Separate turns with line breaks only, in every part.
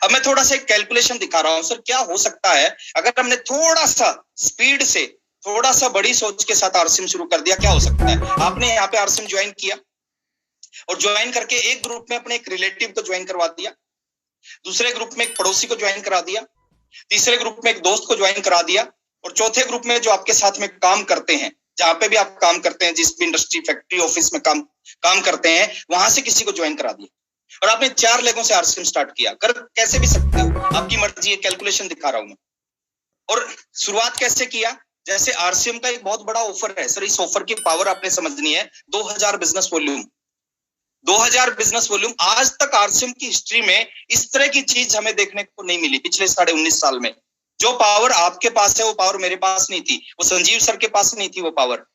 अब मैं थोड़ा सा एक कैलकुलेशन दिखा रहा हूं सर, क्या हो सकता है अगर हमने थोड़ा सा स्पीड से, थोड़ा सा बड़ी सोच के साथ आरसीएम शुरू कर दिया, क्या हो सकता है। आपने यहाँ पे आरसीएम ज्वाइन किया और ज्वाइन करके एक ग्रुप में अपने एक रिलेटिव को ज्वाइन करवा दिया, दूसरे ग्रुप में एक पड़ोसी को ज्वाइन करा दिया, तीसरे ग्रुप में एक दोस्त को ज्वाइन करा दिया, और चौथे ग्रुप में जो आपके साथ में काम करते हैं, जहां पे भी आप काम करते हैं, जिस भी इंडस्ट्री, फैक्ट्री, ऑफिस में काम करते हैं, वहां से किसी को ज्वाइन करा दिया और आपने 4 लेगों से आरसीएम स्टार्ट किया। कर कैसे भी सकते हो, आपकी मर्जी है, कैलकुलेशन दिखा रहा हूं मैं। और शुरुआत कैसे किया, जैसे आरसीएम का एक बहुत बड़ा ऑफर है सर, इस ऑफर की पावर आपने समझनी है। 2000 बिजनेस वॉल्यूम, 2000 बिजनेस वॉल्यूम। आज तक आरसीएम की हिस्ट्री में इस तरह की चीज हमें देखने को नहीं मिली पिछले 19.5 साल में। जो पावर आपके पास है वो पावर मेरे पास नहीं थी, वो संजीव सर के पास नहीं थी, वो पावर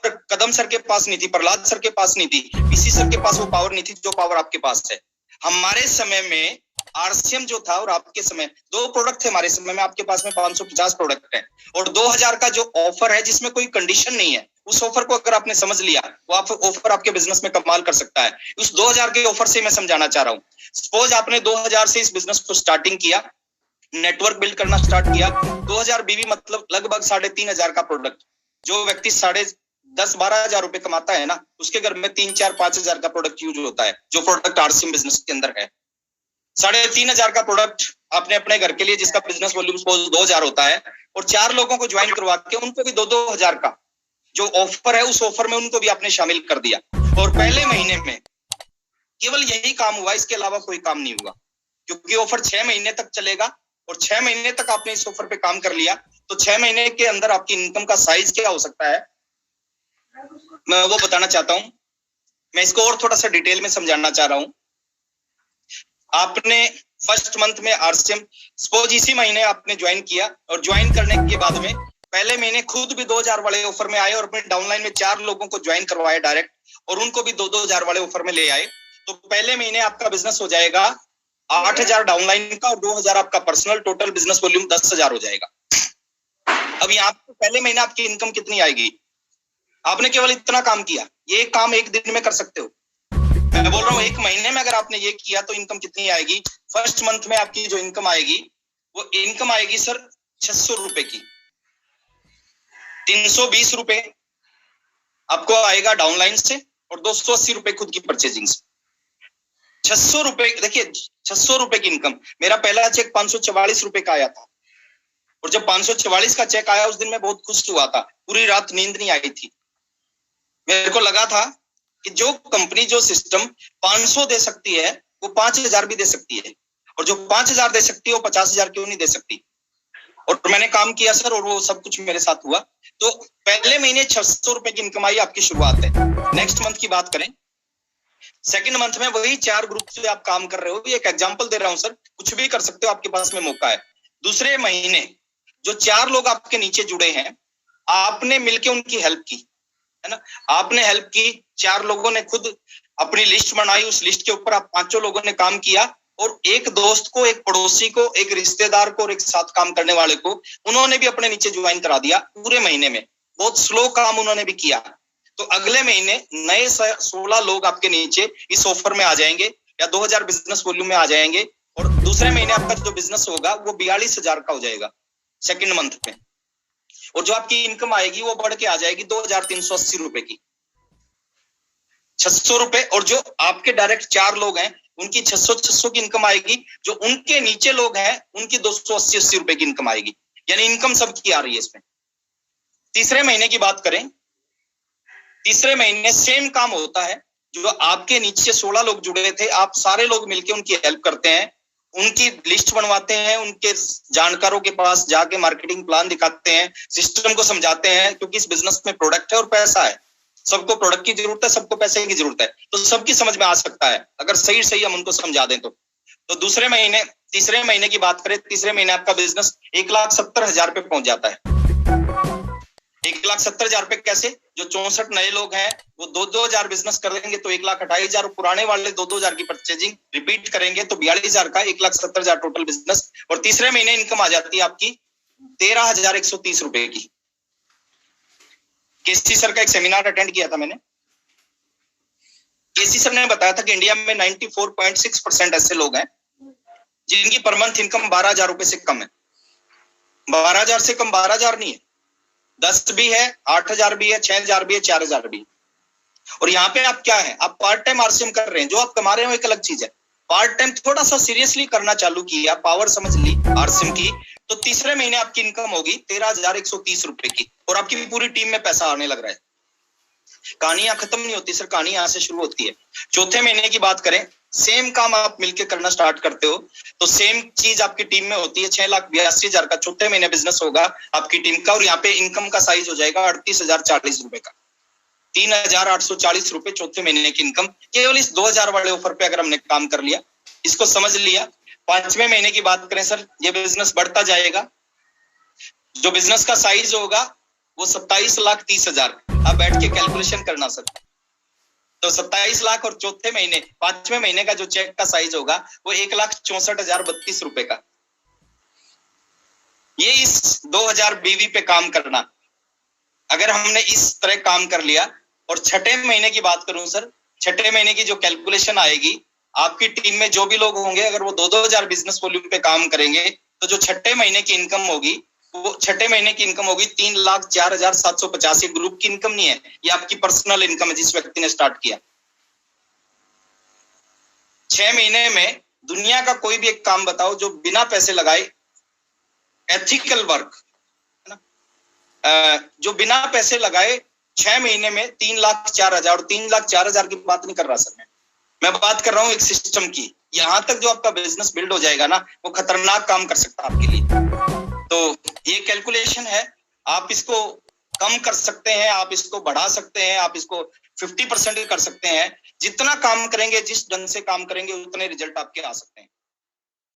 कदम सर के पास नहीं थी, प्रहलाद सर के पास नहीं थी, पीसी सर के पास वो पावर नहीं थी जो पावर आपके पास है। हमारे समय में आरसीएम जो था और आपके समय, 2 प्रोडक्ट थे हमारे समय में, आपके पास में 550 प्रोडक्ट है और 2000 का जो ऑफर है जिसमें कोई कंडीशन नहीं है, उस ऑफर को अगर आपने समझ लिया, वो आप ऑफर आपके बिजनेस में कमाल कर सकता है। उस 2000 के ऑफर से मैं समझाना चाह रहा हूँ। सपोज आपने 2000 से इस बिजनेस को स्टार्टिंग किया, नेटवर्क बिल्ड करना स्टार्ट किया, 2000 बीवी मतलब लगभग 3500 का प्रोडक्ट। जो व्यक्ति 10-12 हजार रुपए कमाता है ना, उसके घर में 3-4-5 हजार का प्रोडक्ट यूज होता है, जो प्रोडक्ट आरसीएम बिजनेस के अंदर है। 3500 का प्रोडक्ट आपने अपने घर के लिए, जिसका बिजनेस वॉल्यूम सपोज 2000 होता है, और 4 लोगों को ज्वाइन करवा के उनको भी 2-2 हजार का जो ऑफर है, उस ऑफर में उनको भी आपने शामिल कर दिया। और पहले महीने में केवल यही काम हुआ, इसके अलावा कोई काम नहीं हुआ, क्योंकि ऑफर 6 महीने तक चलेगा और 6 महीने तक आपने इस ऑफर पे काम कर लिया, तो 6 महीने के अंदर आपकी इनकम का साइज क्या हो सकता है, मैं वो बताना चाहता हूं। मैं इसको और थोड़ा सा डिटेल में समझाना चाह रहा हूं। आपने फर्स्ट मंथ में आरसीएम सपोज इसी महीने आपने ज्वाइन किया, और ज्वाइन करने के बाद में पहले महीने खुद भी 2000 वाले ऑफर में आए और अपने डाउनलाइन में 4 लोगों को ज्वाइन करवाए डायरेक्ट, और उनको भी 2-2 हजार वाले ऑफर में ले आए। तो पहले महीने आपका बिजनेस हो जाएगा 8000 डाउनलाइन का और 2000 आपका पर्सनल, टोटल बिजनेस वॉल्यूम 10,000 हो जाएगा। अब यहाँ पे पहले महीने आपकी इनकम कितनी आएगी, आपने केवल इतना काम किया, ये काम एक दिन में कर सकते हो। मैं बोल रहा हूँ एक महीने में अगर आपने ये किया तो इनकम कितनी आएगी। फर्स्ट मंथ में आपकी जो इनकम आएगी, वो इनकम आएगी सर 600 रुपए की। 320 रुपए आपको आएगा डाउनलाइन से और 280 रुपए खुद की परचेजिंग से। 600 रुपए, देखिए 600 रुपए की इनकम। मेरा पहला चेक 544 रुपए का आया था, और जब 544 का चेक आया उस दिन मैं बहुत खुश हुआ था, पूरी रात नींद नहीं आई थी। मेरे को लगा था कि जो कंपनी, जो सिस्टम 500 दे सकती है, वो 5000 भी दे सकती है, और जो 5000 दे सकती है वो 50,000 क्यों नहीं दे सकती। और मैंने काम किया सर, और वो सब कुछ मेरे साथ हुआ। तो पहले महीने 600 रुपए की इनकम आई, आपकी शुरुआत है। नेक्स्ट मंथ की बात करें, सेकंड मंथ में वही 4 ग्रुप से आप काम कर रहे हो, ये एक एग्जांपल दे रहा हूं सर, कुछ भी कर सकते हो, आपके पास में मौका है। दूसरे महीने जो 4 लोग आपके नीचे जुड़े हैं, आपने मिलके उनकी हेल्प की, है ना, आपने हेल्प की। 4 लोगों ने खुद अपनी लिस्ट बनाई, उस लिस्ट के ऊपर आप 5 लोगों ने काम किया, और एक दोस्त को, एक पड़ोसी को, एक रिश्तेदार को और एक साथ काम करने वाले को उन्होंने भी अपने नीचे ज्वाइन करा दिया। पूरे महीने में बहुत स्लो काम उन्होंने भी किया। तो अगले महीने नए 16 लोग आपके नीचे इस ऑफर में आ जाएंगे, या 2000 बिजनेस वॉल्यूम में आ जाएंगे, और दूसरे महीने आपका जो बिजनेस होगा वो 42,000 का हो जाएगा सेकंड मंथ में। और जो आपकी इनकम आएगी वो बढ़ के आ जाएगी 2380 रुपए की। 600 रुपए, और जो आपके डायरेक्ट 4 लोग हैं उनकी 600 की इनकम आएगी, जो उनके नीचे लोग हैं उनकी 280 रुपए की इनकम आएगी। यानी इनकम सबकी आ रही है इसमें। तीसरे महीने की बात करें, तीसरे महीने सेम काम होता है। जो आपके नीचे 16 लोग जुड़े थे, आप सारे लोग मिलकर उनकी हेल्प करते हैं, उनकी लिस्ट बनवाते हैं, उनके जानकारों के पास जाके मार्केटिंग प्लान दिखाते हैं, सिस्टम को समझाते हैं, क्योंकि इस बिजनेस में प्रोडक्ट है और पैसा है। सबको प्रोडक्ट की जरूरत है, सबको पैसे की जरूरत है, तो सबकी समझ में आ सकता है अगर सही सही हम उनको समझा दें तो दूसरे महीने, तीसरे महीने की बात करें, तीसरे महीने आपका बिजनेस 1,70,000 पे पहुंच जाता है। 1,70,000 पे कैसे? जो 64 नए लोग हैं वो 2-2 हजार बिजनेस कर लेंगे तो 1,28,000, पुराने वाले 2-2 हजार की परचेजिंग रिपीट करेंगे तो 42,000 का 1,70,000 टोटल बिजनेस। और तीसरे महीने इनकम आ जाती है आपकी 13,130 रुपए की। केसी सर का एक सेमिनार अटेंड किया था मैंने। केसी सर ने बताया था कि इंडिया में 94.6% ऐसे लोग हैं जिनकी पर मंथ इनकम 12,000 रुपए से कम है। 12,000 से कम 12,000 नहीं है, 10 भी है, 8,000 भी है, 6,000 भी है, 4,000 भी है। और यहाँ पे आप क्या है, आप पार्ट टाइम आरसीएम कर रहे हैं, जो आप कमा रहे हो एक अलग चीज है। पार्ट टाइम थोड़ा सा सीरियसली करना चालू किया, पावर समझ ली आरसीएम की, तो तीसरे महीने आपकी इनकम होगी 13,130 रुपए की, और आपकी पूरी टीम में पैसा आने लग रहा है। कहानी यहाँ खत्म नहीं होती सर, कहानी यहाँ से शुरू होती है। चौथे महीने की बात करें, सेम काम आप मिलके करना स्टार्ट करते हो, तो सेम चीज आपकी टीम में होती है। 6,82,000 का चौथे महीने बिजनेस होगा आपकी टीम का, और यहाँ पे इनकम का साइज हो जाएगा 38,040 रुपए का। 3,840 रुपए चौथे महीने की इनकम, केवल इस 2,000 वाले ऑफर पे अगर हमने काम कर लिया, इसको समझ लिया। पांचवें महीने की बात करें सर, ये बिजनेस बढ़ता जाएगा, जो बिजनेस का साइज होगा वो 27,30,000। आप बैठ के कैलकुलेशन करना सर, तो 27 लाख, और चौथे महीने पांचवें महीने का जो चेक का साइज होगा वो 1,64,032 रुपए का। ये इस 2,000 बीवी पे काम करना, अगर हमने इस तरह काम कर लिया। और छठे महीने की बात करूं सर, छठे महीने की जो कैलकुलेशन आएगी, आपकी टीम में जो भी लोग होंगे, अगर वो 2,000 बिजनेस वॉल्यूम पे काम करेंगे, तो जो छठे महीने की इनकम होगी, वो छठे महीने की इनकम होगी 3,04,750। ग्रुप की इनकम नहीं है, ये आपकी पर्सनल इनकम है जिस व्यक्ति ने स्टार्ट किया। 6 महीने में दुनिया का कोई भी एक काम बताओ जो बिना पैसे लगाए, एथिकल वर्क है ना, जो बिना पैसे लगाए 6 महीने में 3,04,000। और 3,04,000 की बात नहीं कर रहा सर, मैं बात कर रहा हूं एक सिस्टम की। यहां तक जो आपका बिजनेस बिल्ड हो जाएगा ना, वो खतरनाक काम कर सकता है आपके लिए। तो ये कैलकुलेशन है, आप इसको कम कर सकते हैं, आप इसको बढ़ा सकते हैं, आप इसको 50% कर सकते हैं। जितना काम करेंगे, जिस ढंग से काम करेंगे, उतने रिजल्ट आपके आ सकते हैं।